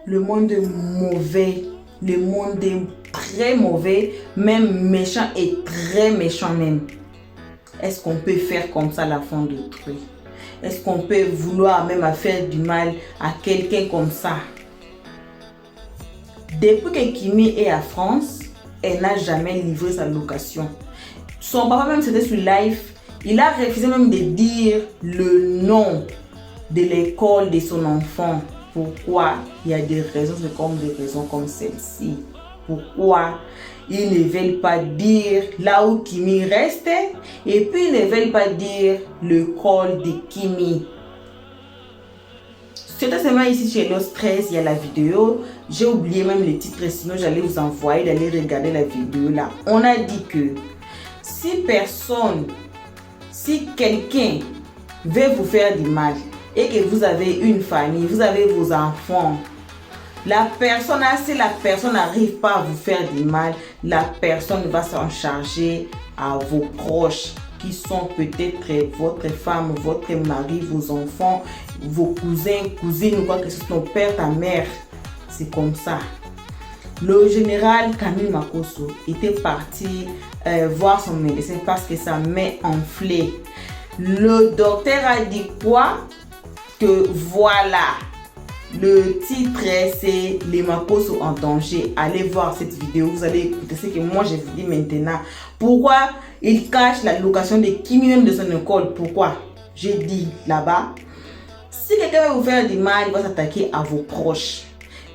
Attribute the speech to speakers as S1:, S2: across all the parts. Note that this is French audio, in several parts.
S1: Le monde est mauvais. Le monde est très mauvais, même méchant et très méchant même. Est-ce qu'on peut faire comme ça l'enfant d'autrui? Est-ce qu'on peut vouloir même faire du mal à quelqu'un comme ça? Depuis que Kimi est à France, elle n'a jamais livré sa location. Son papa même c'était sur live. Il a refusé même de dire le nom de l'école de son enfant. Pourquoi? Il y a des raisons, c'est comme des raisons comme celle-ci. Pourquoi ils ne veulent pas dire là où Kimi reste et puis ils ne veulent pas dire l'école de Kimi. C'était seulement ici chez Los 13, il y a la vidéo. J'ai oublié même le titre, sinon j'allais vous envoyer d'aller regarder la vidéo là. On a dit que si quelqu'un veut vous faire du mal et que vous avez une famille, vous avez vos enfants, si la personne n'arrive pas à vous faire du mal, la personne va s'en charger à vos proches qui sont peut-être votre femme, votre mari, vos enfants, vos cousins, cousines ou quoi que ce soit, ton père, ta mère. C'est comme ça. Le général Camille Makosso était parti voir son médecin parce que sa main enflait. Le docteur a dit quoi? Que voilà, le titre c'est les Makosso en danger. Allez voir cette vidéo, vous allez écouter ce que moi je vous dis maintenant. Pourquoi il cache la location de Kimi même de son école? Pourquoi? J'ai dit là-bas, si quelqu'un veut vous faire du mal, il va s'attaquer à vos proches.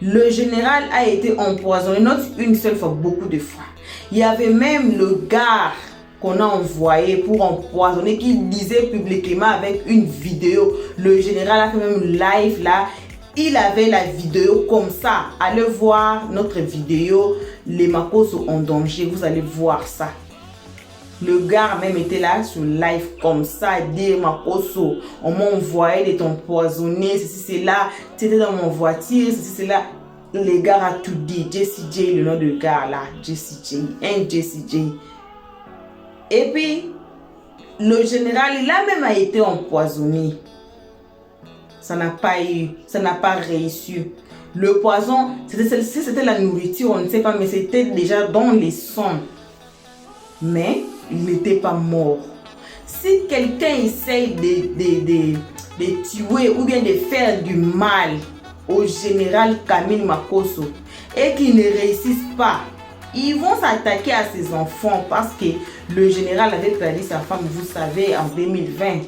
S1: Le général a été empoisonné, not une seule fois, beaucoup de fois. Il y avait même le gars qu'on a envoyé pour empoisonner, qui disait publiquement avec une vidéo. Le général a fait même live là. Il avait la vidéo comme ça. Allez voir notre vidéo, les Makosso en danger. Vous allez voir ça. Le gars même était là sur live comme ça. Dit Makosso, on m'a envoyé de t'empoisonner. Ceci, c'est là. Tu étais dans mon voiture. Ceci, c'est là. Le gars a tout dit. Jessie J, le nom de gars là. Jessie J. Un Jessie J. Et puis, le général, il a même été empoisonné. Ça n'a pas réussi. Le poison, c'était la nourriture, on ne sait pas, mais c'était déjà dans les sangs. Mais il n'était pas mort. Si quelqu'un essaye de tuer ou bien de faire du mal au général Camille Makosso et qu'il ne réussisse pas, ils vont s'attaquer à ses enfants parce que le général avait perdu sa femme, vous savez, en 2020.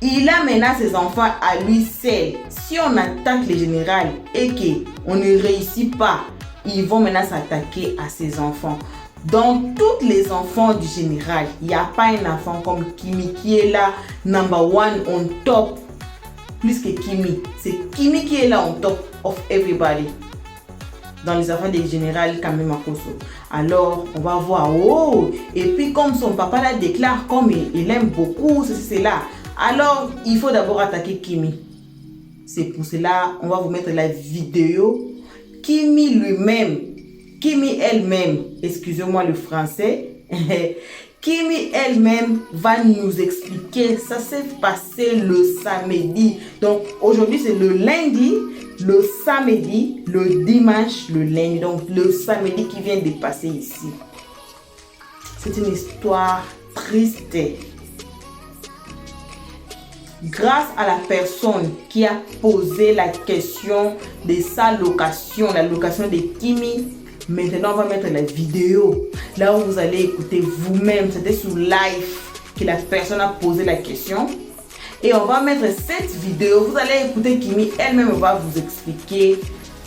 S1: Il a maintenant ses enfants à lui seul. Si on attaque le général et qu'on ne réussit pas, ils vont maintenant s'attaquer à ses enfants. Dans tous les enfants du général, il n'y a pas un enfant comme Kimi qui est là, number one, on top, plus que Kimi. C'est Kimi qui est là, on top of everybody. Dans les enfants des général Camille Makosso. Alors, on va voir, oh, et puis comme son papa la déclare, comme il aime beaucoup, c'est là. Alors, il faut d'abord attaquer Kimi. C'est pour cela, on va vous mettre la vidéo. Kimi lui-même, Kimi elle-même, excusez-moi le français, Kimi elle-même va nous expliquer. Ça s'est passé le samedi. Donc, aujourd'hui, c'est le lundi, le samedi, le dimanche, le lundi. Donc, le samedi qui vient de passer ici. C'est une histoire triste. Grâce à la personne qui a posé la question de sa location, la location de Kimi, maintenant on va mettre la vidéo là où vous allez écouter vous-même. C'était sur live que la personne a posé la question. Et on va mettre cette vidéo. Vous allez écouter Kimi, elle-même va vous expliquer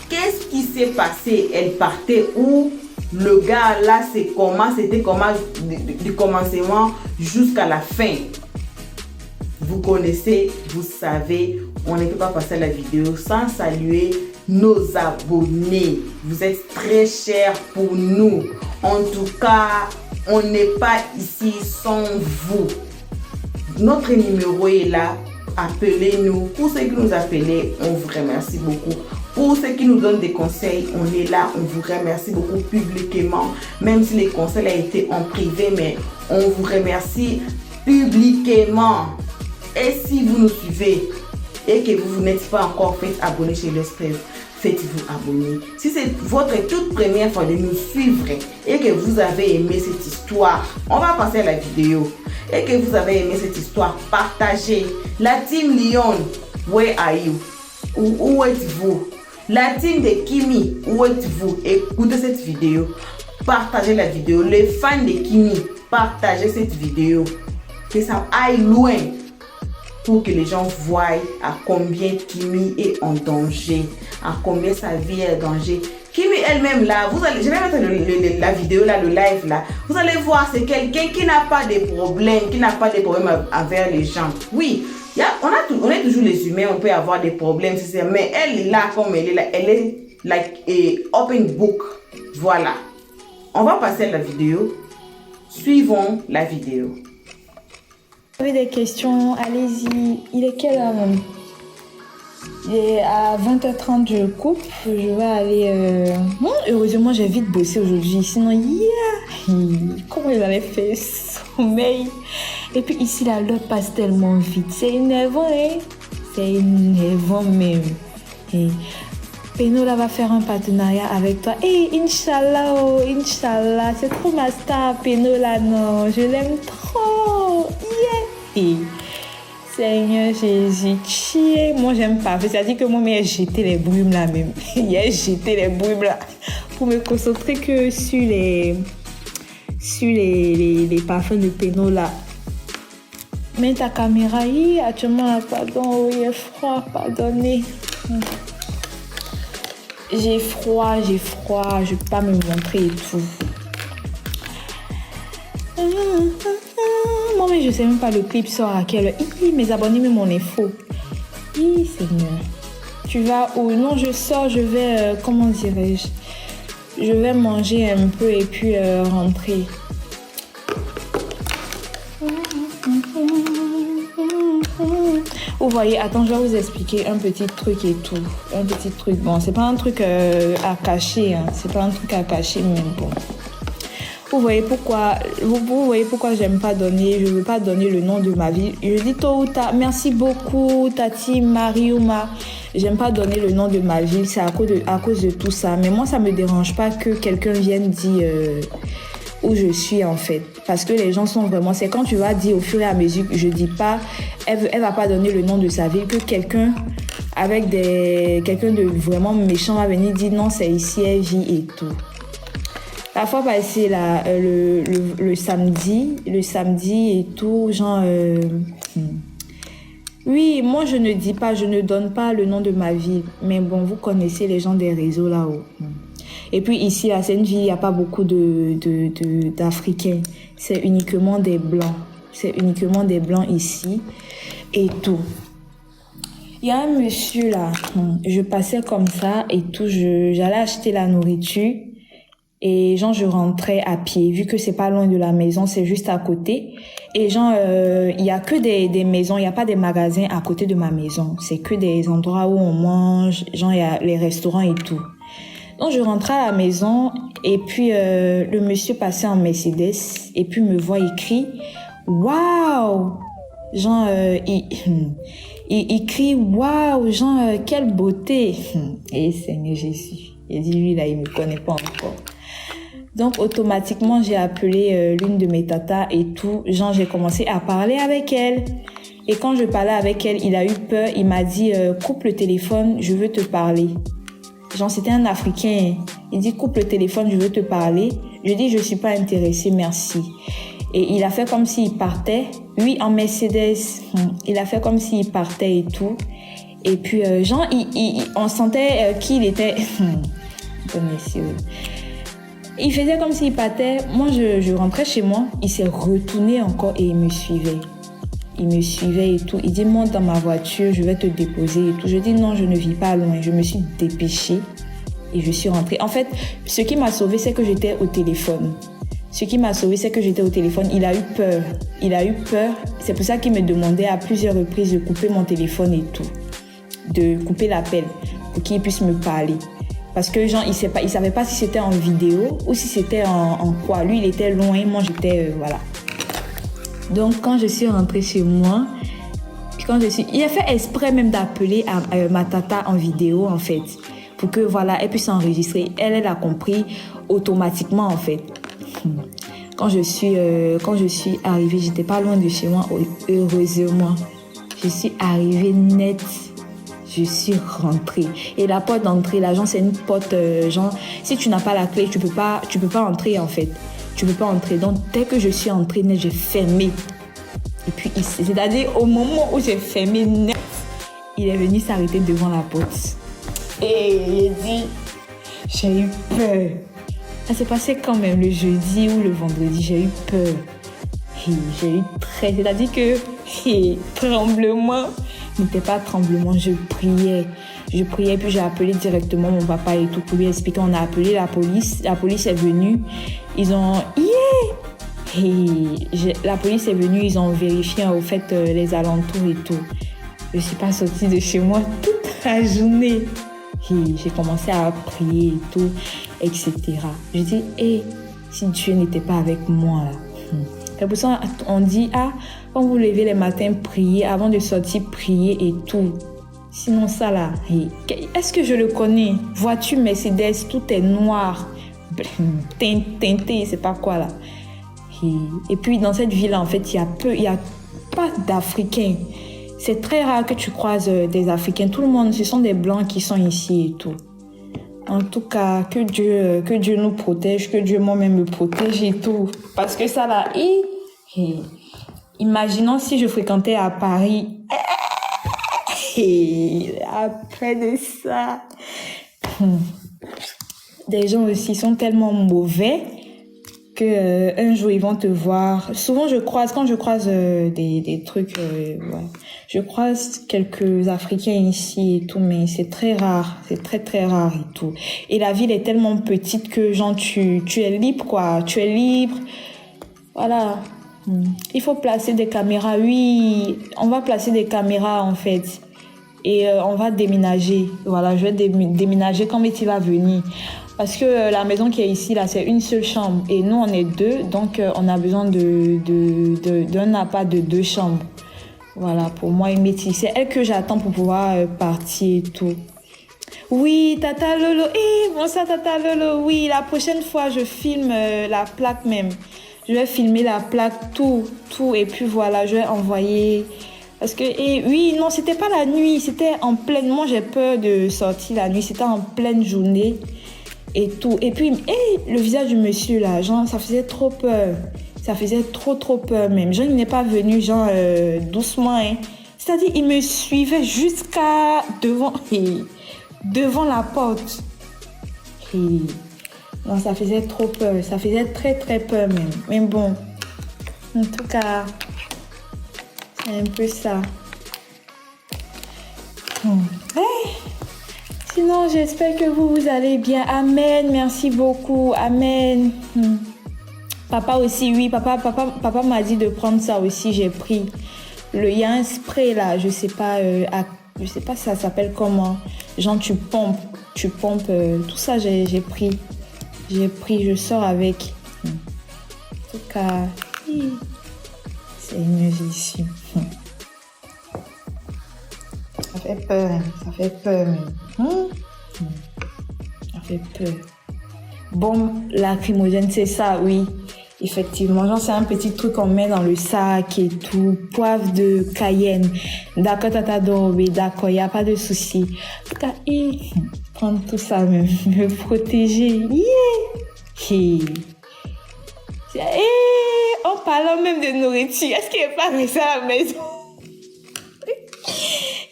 S1: qu'est-ce qui s'est passé. Elle partait où? Le gars là, c'est comment? C'était comment du commencement jusqu'à la fin. Vous connaissez, vous savez, on ne peut pas passer la vidéo sans saluer nos abonnés. Vous êtes très chers pour nous. En tout cas, on n'est pas ici sans vous. Notre numéro est là. Appelez-nous. Pour ceux qui nous appellent, on vous remercie beaucoup. Pour ceux qui nous donnent des conseils, on est là. On vous remercie beaucoup publiquement. Même si les conseils ont été en privé, mais on vous remercie publiquement. Et si vous nous suivez et que vous n'êtes pas encore fait abonner chez Los 13, faites-vous abonner. Si c'est votre toute première fois de nous suivre et que vous avez aimé cette histoire, on va passer à la vidéo. Et que vous avez aimé cette histoire, partagez. La team Lyon, where are you? Où êtes-vous? La team de Kimi, où êtes-vous? Écoutez cette vidéo. Partagez la vidéo. Les fans de Kimi, partagez cette vidéo. Que ça aille loin pour que les gens voient à combien Kimi est en danger, à combien sa vie est en danger. Kimi elle-même là, je vais mettre la vidéo là, le live là. Vous allez voir, c'est quelqu'un qui n'a pas de problème, avec les gens. Oui, on est toujours les humains, on peut avoir des problèmes, mais elle est là comme elle est là, elle est like a open book. Voilà. On va passer à la vidéo. Suivons la vidéo.
S2: Vous avez des questions, allez-y. Il est quelle heure même? Il est à 20h30, je coupe. Je vais aller... heureusement, j'ai vite bossé aujourd'hui. Sinon, comment il avait fait sommeil. Et puis ici, là, l'heure passe tellement vite. C'est énervant, hein? C'est énervant même. Et Penola va faire un partenariat avec toi. Et Inch'Allah, oh, Inch'Allah. C'est trop ma star, Penola, non. Je l'aime trop. Yeah. Seigneur Jésus, chier. Moi, j'aime pas. C'est-à-dire que moi, j'ai jeté les brumes là même. J'ai jeté les brumes là pour me concentrer que sur les parfums de Penola. Mais ta caméra, actuellement, pardon, il est froid, pardonnez. J'ai froid, je peux pas me montrer et tout. Moi, mais je sais même pas le clip sort à quelle heure. Mes abonnés me mon info. Seigneur. Tu vas où? Non, je sors, je vais, comment dirais-je? Je vais manger un peu et puis rentrer. Vous voyez, attends, je vais vous expliquer un petit truc et tout. Un petit truc, bon, c'est pas un truc à cacher, hein. C'est pas un truc à cacher, mais bon. Vous voyez pourquoi j'aime pas donner, je veux pas donner le nom de ma ville. Je dis tôt ou tard, merci beaucoup, Tati, Mariuma. J'aime pas donner le nom de ma ville, c'est à cause de tout ça. Mais moi, ça me dérange pas que quelqu'un vienne dire où je suis en fait. Parce que les gens sont vraiment, c'est quand tu vas dire au fur et à mesure, je dis pas, elle va pas donner le nom de sa ville, que quelqu'un de vraiment méchant va venir dire non, c'est ici, elle vit et tout. La fois passée, là, le samedi et tout, genre... Oui, moi, je ne donne pas le nom de ma ville. Mais bon, vous connaissez les gens des réseaux là-haut. Et puis ici, là, c'est une ville, il n'y a pas beaucoup d'Africains. C'est uniquement des Blancs. C'est uniquement des Blancs ici et tout. Il y a un monsieur là, je passais comme ça et tout, j'allais acheter la nourriture. Et genre, je rentrais à pied, vu que c'est pas loin de la maison, c'est juste à côté. Et genre, il y a que des maisons, il y a pas des magasins à côté de ma maison. C'est que des endroits où on mange, genre, il y a les restaurants et tout. Donc, je rentrais à la maison et puis le monsieur passait en Mercedes et puis me voit écrit « Waouh !» Genre, il crie « Waouh !» Genre, quelle beauté. Et Seigneur Jésus. Il dit, lui, là, il me connaît pas encore. Donc, automatiquement, j'ai appelé l'une de mes tatas et tout. Genre, j'ai commencé à parler avec elle. Et quand je parlais avec elle, il a eu peur. Il m'a dit, coupe le téléphone, je veux te parler. Genre, c'était un Africain. Il dit, coupe le téléphone, je veux te parler. Je dis, je suis pas intéressée, merci. Et il a fait comme s'il partait. Oui, en Mercedes. Il a fait comme s'il partait et tout. Et puis, genre, on sentait qu'il était... Monsieur. Il faisait comme s'il partait. Moi, je rentrais chez moi. Il s'est retourné encore et il me suivait. Il me suivait et tout. Il dit, monte dans ma voiture, je vais te déposer et tout. Je dis, non, je ne vis pas loin. Je me suis dépêchée et je suis rentrée. En fait, ce qui m'a sauvée, c'est que j'étais au téléphone. Il a eu peur. C'est pour ça qu'il me demandait à plusieurs reprises de couper mon téléphone et tout. De couper l'appel pour qu'il puisse me parler. Parce que genre, il savait pas si c'était en vidéo ou si c'était en quoi. Lui, il était loin, moi j'étais... voilà. Donc, quand je suis rentrée chez moi, il a fait exprès même d'appeler ma tata en vidéo, en fait. pour que voilà, elle puisse enregistrer. Elle a compris automatiquement en fait. Quand je suis arrivée, j'étais pas loin de chez moi, heureusement. Je suis arrivée net. Je suis rentrée. Et la porte d'entrée, là, genre, c'est une porte, genre, si tu n'as pas la clé, tu peux pas entrer, en fait. Tu peux pas entrer. Donc, dès que je suis entrée, net, j'ai fermé. Et puis, c'est-à-dire, au moment où j'ai fermé, net, il est venu s'arrêter devant la porte. Et il dit, j'ai eu peur. Ça s'est passé quand même le jeudi ou le vendredi, j'ai eu peur. Et j'ai eu très... C'est-à-dire que, tremblement... n'était pas tremblement, je priais, puis j'ai appelé directement mon papa et tout pour lui expliquer. On a appelé la police est venue, ils ont la police est venue, ils ont vérifié au fait les alentours et tout. Je suis pas sortie de chez moi toute la journée et j'ai commencé à prier et tout, etc. Je dis, si Dieu n'était pas avec moi là. C'est pour ça on dit, quand vous levez les matins, priez, avant de sortir, priez et tout. Sinon ça là, est-ce que je le connais? Voiture Mercedes, tout est noir, teinté, c'est pas quoi là. Et puis dans cette ville en fait, il y a pas d'Africains. C'est très rare que tu croises des Africains. Tout le monde, ce sont des Blancs qui sont ici et tout. En tout cas, que Dieu nous protège, que Dieu moi-même me protège et tout. Parce que ça là, imaginons si je fréquentais à Paris. Et après de ça, des gens aussi sont tellement mauvais que un jour ils vont te voir. Souvent quand je croise des trucs, je croise quelques Africains ici et tout, mais c'est très rare, c'est très très rare et tout. Et la ville est tellement petite que genre tu es libre quoi, tu es libre. Voilà. Il faut placer des caméras. Oui, on va placer des caméras en fait. Et on va déménager. Voilà, je vais déménager quand il va venir. Parce que la maison qui est ici, là, c'est une seule chambre. Et nous, on est deux. Donc, on a besoin d'un appart de 2 chambres. Voilà, pour moi, une métisse. C'est elle que j'attends pour pouvoir partir et tout. Oui, Tata Lolo. Bonsoir, Tata Lolo. Oui, la prochaine fois, je filme la plaque même. Je vais filmer la plaque, tout. Et puis voilà, je vais envoyer... Parce que, oui, non, c'était pas la nuit. C'était en pleine... Moi, j'ai peur de sortir la nuit. C'était en pleine journée. Et tout. Et puis, le visage du monsieur, là, genre, ça faisait trop peur. Ça faisait trop peur même. Genre, il n'est pas venu, genre, doucement, hein. C'est-à-dire, il me suivait jusqu'à devant la porte. Non, ça faisait trop peur. Ça faisait très peur même. Mais bon, en tout cas, c'est un peu ça. Sinon, j'espère que vous allez bien. Amen. Merci beaucoup. Amen. Papa aussi, oui. Papa m'a dit de prendre ça aussi. J'ai pris. Il y a un spray là. Je sais pas ça s'appelle comment. Genre tu pompes. Tout ça, j'ai pris. Je sors avec. En tout cas, c'est mieux ici. Ça fait peur. Ça fait peur. Bon, lacrymogène, c'est ça, oui. Effectivement, genre c'est un petit truc qu'on met dans le sac et tout. Poivre de Cayenne. D'accord, Tata Doré, d'accord, il n'y a pas de souci. En tout cas, prendre tout ça, me protéger. En parlant même de nourriture, est-ce qu'il n'y a pas resté à la maison?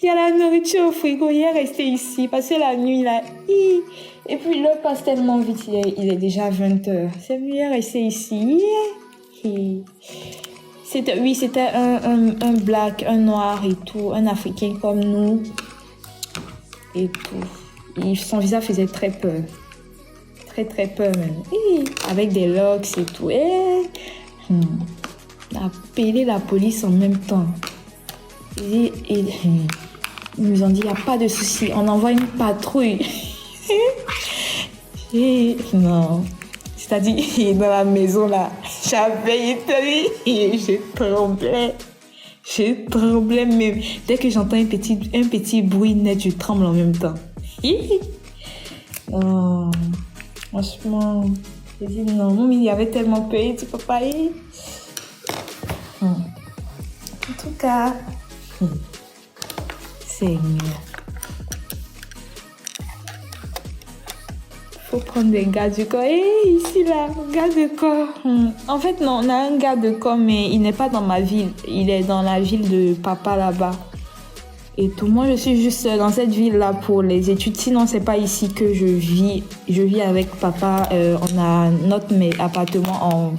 S2: Il y a la nourriture au frigo, il est resté ici, parce que la nuit, là, et puis l'heure passe tellement vite, il est déjà 20h. C'est mieux rester ici. C'était un black, un noir et tout, un africain comme nous. Et tout. Et son visage faisait très peur. Très peur même. Avec des locks et tout. Appeler la police en même temps. Ils nous ont dit, il n'y a pas de souci, on envoie une patrouille. Non. C'est-à-dire, dans la maison, là, j'avais été et je tremblais même. Dès que j'entends un petit bruit net, je tremble en même temps. Oh, franchement, j'ai dit non. Mon il avait tellement payé, tu peux pas y. En tout cas, c'est mieux. Faut prendre des gars du corps. Ici, là, gars de corps. En fait, non, on a un gars de corps, mais il n'est pas dans ma ville. Il est dans la ville de papa là-bas. Et tout. Moi, je suis juste dans cette ville-là pour les études. Sinon, c'est pas ici que je vis. Je vis avec papa. On a notre appartement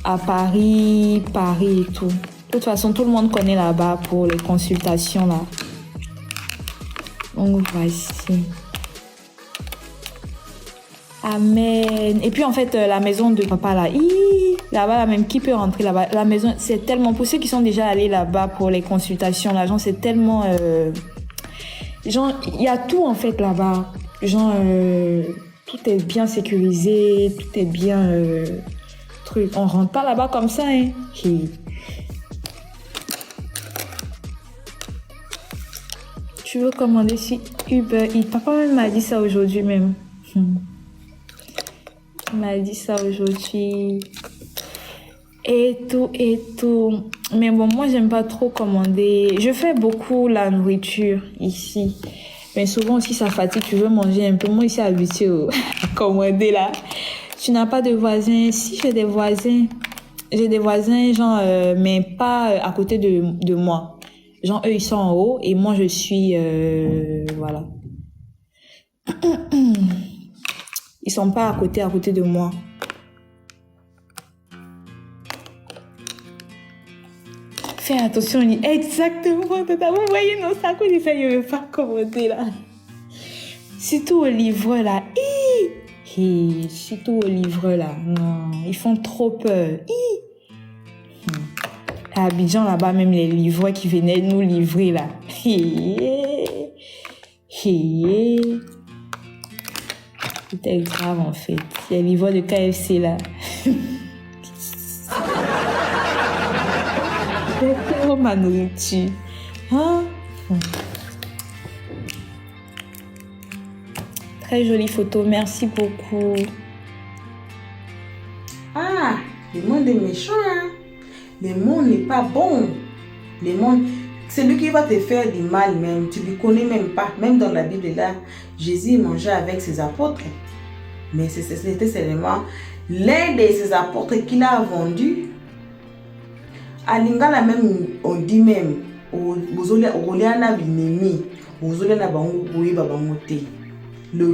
S2: à Paris et tout. De toute façon, tout le monde connaît là-bas pour les consultations, là. Donc, voici. Amen. Et puis en fait, la maison de papa là, là-bas, là, même qui peut rentrer là-bas. La maison, c'est tellement, pour ceux qui sont déjà allés là-bas pour les consultations, là, genre, c'est tellement, genre, il y a tout en fait là-bas. Genre, tout est bien sécurisé, tout est bien, truc. On rentre pas là-bas comme ça, hein. Tu veux commander sur Uber Eats. Papa même m'a dit ça aujourd'hui même. Il m'a dit ça aujourd'hui. Et tout. Mais bon, moi, j'aime pas trop commander. Je fais beaucoup la nourriture ici. Mais souvent aussi, ça fatigue. Tu veux manger un peu. Moi, ici, habitué à commander là. Tu n'as pas de voisins. Si, j'ai des voisins. J'ai des voisins, genre, mais pas à côté de moi. Genre, eux, ils sont en haut et moi, je suis... voilà. Ils sont pas à côté de moi. Fais attention, on dit exactement. Vous voyez nos sacs, on dit ça, je ne vais pas commenter là. Surtout au livreur là. Surtout au livreur là. Non, ils font trop peur. À Abidjan là-bas, même les livreurs qui venaient nous livrer là. C'était grave en fait. Les livreurs de KFC là. C'est trop ma nourriture. Hein? Très jolie photo, merci beaucoup.
S1: Ah, le monde est méchant, hein? Le monde n'est pas bon. Le monde, c'est lui qui va te faire du mal même. Tu ne le connais même pas. Même dans la Bible là, Jésus mangeait avec ses apôtres. Mais c'était seulement l'un de ses apôtres qu'il a vendu. À Lingala même, on dit même, le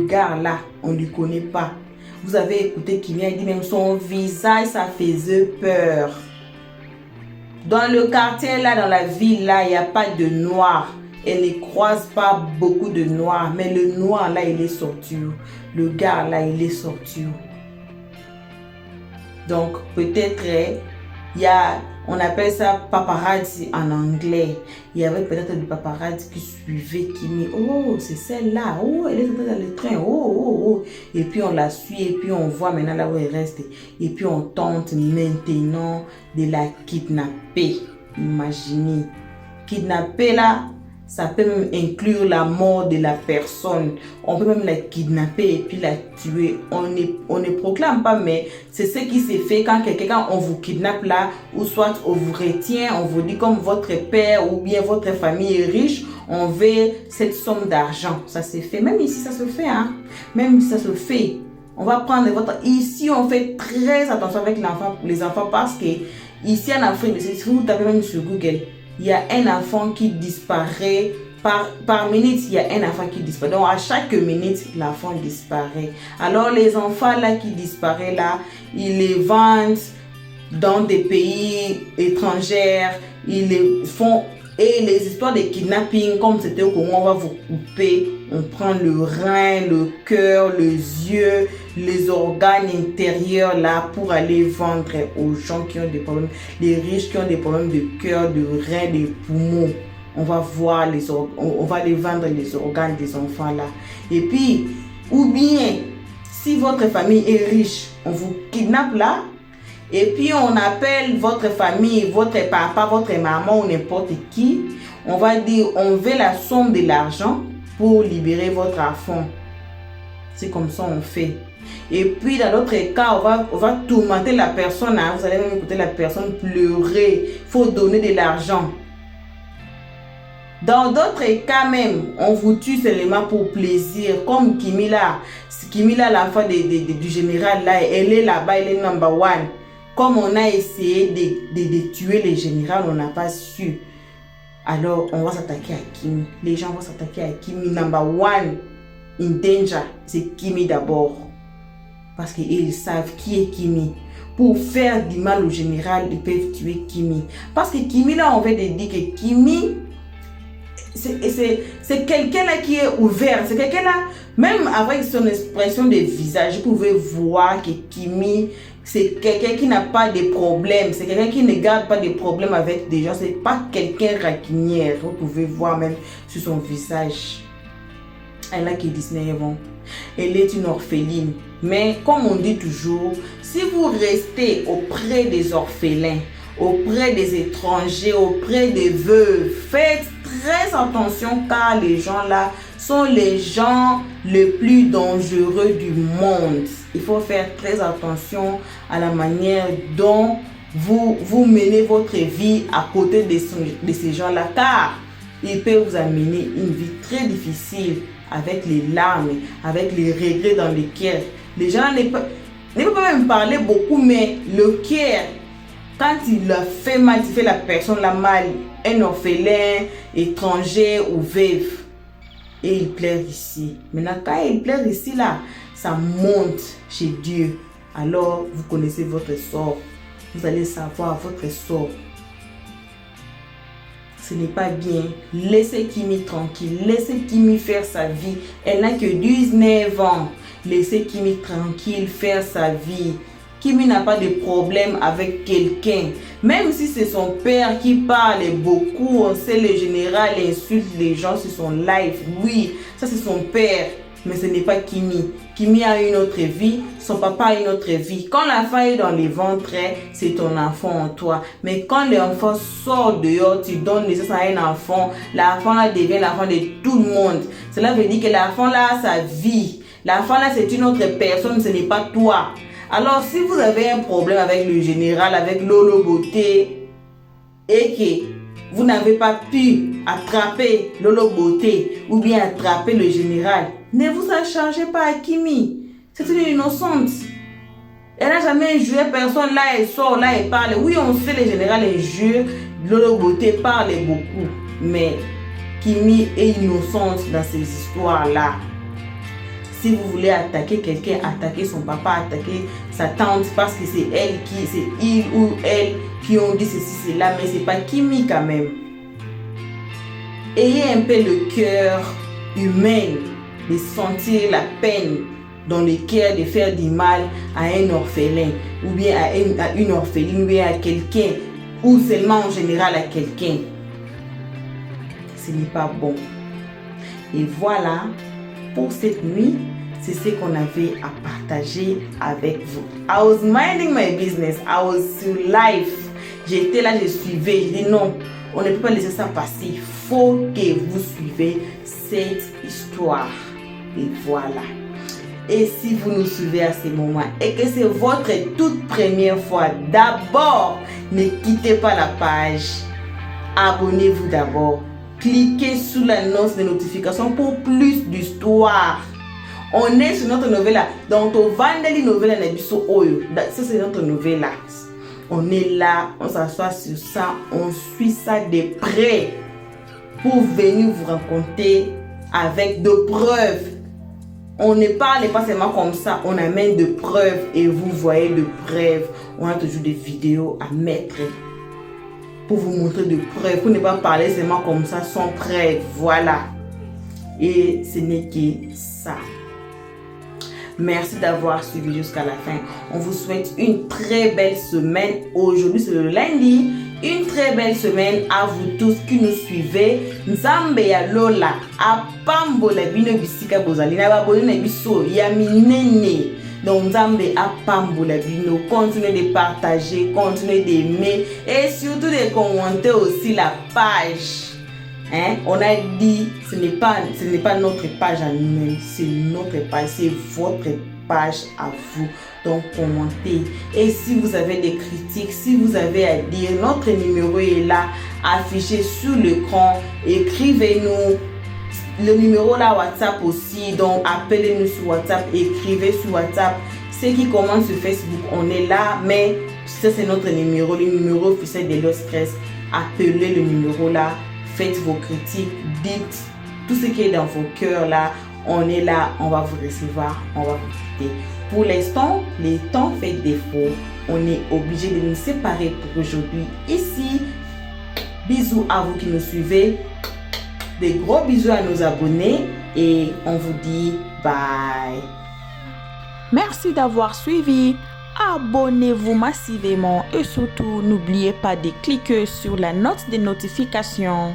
S1: gars là, on ne le connaît pas. Vous avez écouté qu'il vient dit même son visage, ça faisait peur. Dans le quartier là, dans la ville là, il n'y a pas de noir. Elle ne croise pas beaucoup de noirs. Mais le noir là, il est sorti. Le gars là, il est sorti. Donc peut-être, il y a, on appelle ça paparazzi en anglais. Il y avait peut-être des paparazzi qui suivaient, qui me oh, c'est celle-là. Oh, elle est dans le train. Oh. Et puis on la suit et puis on voit maintenant là où elle reste. Et puis on tente maintenant de la kidnapper. Imaginez. Kidnapper là, ça peut même inclure la mort de la personne. On peut même la kidnapper et puis la tuer. On ne proclame pas, mais c'est ce qui se fait quand on vous kidnappe là, ou soit on vous retient, on vous dit comme votre père ou bien votre famille est riche, on veut cette somme d'argent. Ça se fait. Même ici, ça se fait. Hein? Même si ça se fait. On va prendre votre... Ici, on fait très attention avec les enfants parce que ici en Afrique, si vous tapez même sur Google, il y a un enfant qui disparaît par minute, il y a un enfant qui disparaît. Donc à chaque minute, l'enfant disparaît. Alors les enfants là qui disparaissent là, ils les vendent dans des pays étrangers, ils les font. Et les histoires de kidnapping, comme c'était au Congo, on va vous couper, on prend le rein, le cœur, les yeux, les organes intérieurs là pour aller vendre aux gens qui ont des problèmes, les riches qui ont des problèmes de cœur, de rein, de poumons. On va voir on va les vendre les organes des enfants là. Et puis, ou bien, si votre famille est riche, on vous kidnappe là. Et puis on appelle votre famille, votre papa, votre maman ou n'importe qui. On va dire, on veut la somme de l'argent pour libérer votre enfant. C'est comme ça on fait. Et puis dans d'autres cas, on va tourmenter la personne. Hein. Vous allez même écouter la personne pleurer. Il faut donner de l'argent. Dans d'autres cas même, on vous tue seulement pour plaisir. Comme Kimi là, l'enfant du général là, elle est là-bas, elle est number one. Comme on a essayé de tuer les généraux, on n'a pas su. Alors on va s'attaquer à Kimi. Les gens vont s'attaquer à Kimi. Number one in danger, c'est Kimi d'abord. Parce qu'ils savent qui est Kimi. Pour faire du mal au général, ils peuvent tuer Kimi. Parce que Kimi là, on veut dire que Kimi, c'est quelqu'un là qui est ouvert. C'est quelqu'un là, même avec son expression de visage, vous pouvez voir que Kimi, c'est quelqu'un qui n'a pas de problème. C'est quelqu'un qui ne garde pas de problème avec des gens. C'est pas quelqu'un rancunier. Vous pouvez voir même sur son visage. Elle a qui 19 ans. Elle est une orpheline. Mais comme on dit toujours, si vous restez auprès des orphelins, auprès des étrangers, auprès des veuves, faites très attention car les gens là sont les gens les plus dangereux du monde. Il faut faire très attention à la manière dont vous menez votre vie à côté de ces gens-là car ils peuvent vous amener une vie très difficile avec les larmes, avec les regrets dans le cœur. Les gens ne peuvent pas même parler beaucoup, mais le cœur, quand il a fait mal, il fait la personne la mal, un orphelin, étranger ou veuve, et il pleure ici. Maintenant, quand il pleure ici, là, ça monte chez Dieu. Alors, vous connaissez votre sort. Vous allez savoir votre sort. Ce n'est pas bien. Laissez Kimi tranquille. Laissez Kimi faire sa vie. Elle n'a que 19 ans. Laissez Kimi tranquille faire sa vie. Kimi n'a pas de problème avec quelqu'un. Même si c'est son père qui parle beaucoup, on sait le général insulte les gens sur son live. Oui, ça c'est son père. Mais ce n'est pas Kimi. Kimi a une autre vie, son papa a une autre vie. Quand l'enfant est dans les ventres, c'est ton enfant en toi. Mais quand l'enfant sort dehors, tu donnes naissance à un enfant, l'enfant là devient l'enfant de tout le monde. Cela veut dire que l'enfant là a sa vie. L'enfant là c'est une autre personne, ce n'est pas toi. Alors si vous avez un problème avec le général, avec Lolo Beauté, et que vous n'avez pas pu attraper Lolo Beauté ou bien attraper le général, ne vous chargez pas à Kimi. C'est une innocente. Elle n'a jamais injuré personne. Là, elle sort, là, elle parle. Oui, on sait le général injure. Lolo Beauté parle beaucoup. Mais Kimi est innocente dans ces histoires-là. Si vous voulez attaquer quelqu'un, attaquer son papa, attaquer sa tante parce que c'est il ou elle qui ont dit ceci, cela, mais c'est pas Kimi quand même. Ayez un peu le cœur humain de sentir la peine dans le cœur de faire du mal à un orphelin ou bien à une orpheline ou bien à quelqu'un ou seulement en général à quelqu'un. Ce n'est pas bon. Et voilà, pour cette nuit, c'est ce qu'on avait à partager avec vous. I was minding my business. I was live. J'étais là, je suivais. Je dis non, on ne peut pas laisser ça passer. Il faut que vous suivez cette histoire. Et voilà. Et si vous nous suivez à ce moment et que c'est votre toute première fois, d'abord, ne quittez pas la page. Abonnez-vous d'abord. Cliquez sur la note de notification pour plus d'histoires. On est sur notre nouvelle là. Donc, on va dans les nouvelles Nabiso Oyo. Ça, c'est notre nouvelle là. On est là, on s'assoit sur ça, on suit ça de près pour venir vous raconter avec de preuves. On ne parle pas seulement comme ça, on amène de preuves et vous voyez de preuves. On a toujours des vidéos à mettre pour vous montrer de preuves, pour ne pas parler seulement comme ça sans preuves. Voilà. Et ce n'est que ça. Merci d'avoir suivi jusqu'à la fin. On vous souhaite une très belle semaine. Aujourd'hui, c'est le lundi. Une très belle semaine à vous tous qui nous suivez. Nzambe ya Lola, apambola bino bisika bozali na baboni na biso ya minene. Donc Nzambe apambola bino. Continuez de partager, continuez d'aimer et surtout de commenter aussi la page. Hein? On a dit, ce n'est pas notre page à nous-mêmes, c'est notre page, c'est votre page à vous. Donc, commentez. Et si vous avez des critiques, si vous avez à dire, notre numéro est là, affiché sur l'écran. Écrivez-nous. Le numéro là, WhatsApp aussi. Donc, appelez-nous sur WhatsApp, écrivez sur WhatsApp. Ceux qui commentent sur Facebook, on est là, mais ça, c'est notre numéro, le numéro officiel de l'Ostress. Appelez le numéro là, faites vos critiques, dites tout ce qui est dans vos cœurs là. On est là, on va vous recevoir, on va vous quitter. Pour l'instant, le temps fait défaut. On est obligé de nous séparer pour aujourd'hui. Ici, bisous à vous qui nous suivez. Des gros bisous à nos abonnés et on vous dit bye. Merci d'avoir suivi. Abonnez-vous massivement et surtout n'oubliez pas de cliquer sur la note de notification.